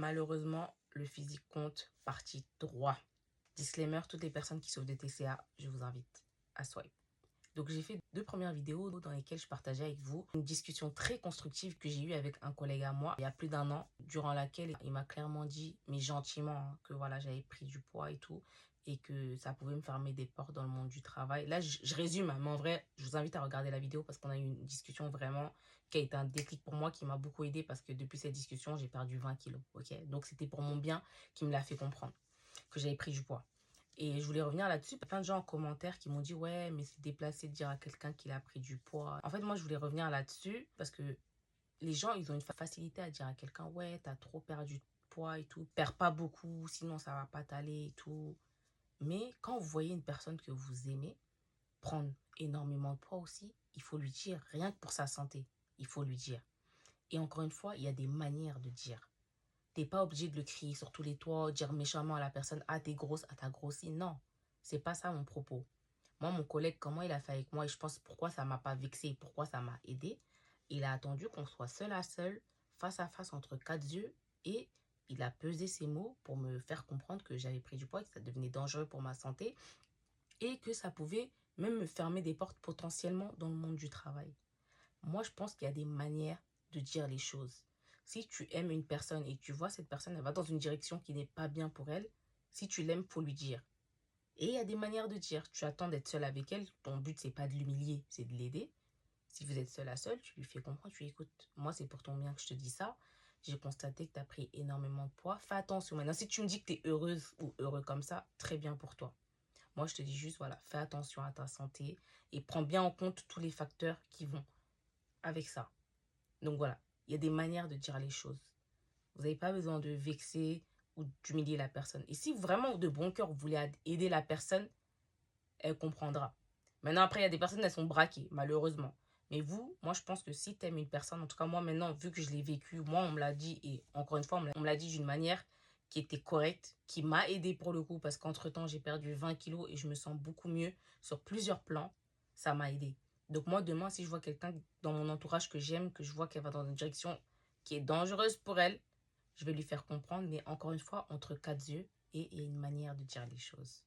Malheureusement, le physique compte, partie 3. Disclaimer, toutes les personnes qui souffrent de TCA, je vous invite à swipe. Donc j'ai fait 2 premières vidéos dans lesquelles je partageais avec vous une discussion très constructive que j'ai eue avec un collègue à moi il y a plus d'1 an, durant laquelle il m'a clairement dit, mais gentiment, hein, que voilà, j'avais pris du poids et tout, et que ça pouvait me fermer des portes dans le monde du travail. Là, je résume, hein, mais en vrai, je vous invite à regarder la vidéo parce qu'on a eu une discussion vraiment qui a été un déclic pour moi, qui m'a beaucoup aidé parce que depuis cette discussion, j'ai perdu 20 kilos. Ok, donc c'était pour mon bien qui me l'a fait comprendre que j'avais pris du poids. Et je voulais revenir là-dessus. Plein de gens en commentaire qui m'ont dit ouais, mais c'est déplacé de dire à quelqu'un qu'il a pris du poids. En fait, moi, je voulais revenir là-dessus parce que les gens, ils ont une facilité à dire à quelqu'un ouais, t'as trop perdu de poids et tout. Perds pas beaucoup, sinon ça va pas t'aller et tout. Mais quand vous voyez une personne que vous aimez prendre énormément de poids aussi, il faut lui dire, rien que pour sa santé, il faut lui dire. Et encore une fois, il y a des manières de dire. T'es pas obligé de le crier sur tous les toits, dire méchamment à la personne, ah t'es grosse, ah t'as grossi. Non, c'est pas ça mon propos. Moi, mon collègue, comment il a fait avec moi, et je pense pourquoi ça m'a pas vexé, pourquoi ça m'a aidé, il a attendu qu'on soit seul à seul, face à face, entre 4 yeux, et il a pesé ses mots pour me faire comprendre que j'avais pris du poids, que ça devenait dangereux pour ma santé, et que ça pouvait même me fermer des portes potentiellement dans le monde du travail. Moi, je pense qu'il y a des manières de dire les choses. Si tu aimes une personne et tu vois cette personne, elle va dans une direction qui n'est pas bien pour elle, si tu l'aimes, faut lui dire. Et il y a des manières de dire. Tu attends d'être seul avec elle, ton but, c'est pas de l'humilier, c'est de l'aider. Si vous êtes seul à seul, tu lui fais comprendre, tu lui écoutes. Moi, c'est pour ton bien que je te dis ça. J'ai constaté que tu as pris énormément de poids. Fais attention. Maintenant, si tu me dis que tu es heureuse ou heureux comme ça, très bien pour toi. Moi, je te dis juste, voilà, fais attention à ta santé et prends bien en compte tous les facteurs qui vont avec ça. Donc voilà, il y a des manières de dire les choses. Vous n'avez pas besoin de vexer ou d'humilier la personne. Et si vraiment de bon cœur vous voulez aider la personne, elle comprendra. Maintenant, après, il y a des personnes, elles sont braquées, malheureusement. Mais vous, moi, je pense que si tu aimes une personne, en tout cas, moi, maintenant, vu que je l'ai vécu, moi, on me l'a dit, et encore une fois, on me l'a dit d'une manière qui était correcte, qui m'a aidé pour le coup, parce qu'entre-temps, j'ai perdu 20 kilos et je me sens beaucoup mieux sur plusieurs plans. Ça m'a aidé. Donc moi, demain, si je vois quelqu'un dans mon entourage que j'aime, que je vois qu'elle va dans une direction qui est dangereuse pour elle, je vais lui faire comprendre, mais encore une fois, entre 4 yeux, et il y a une manière de dire les choses.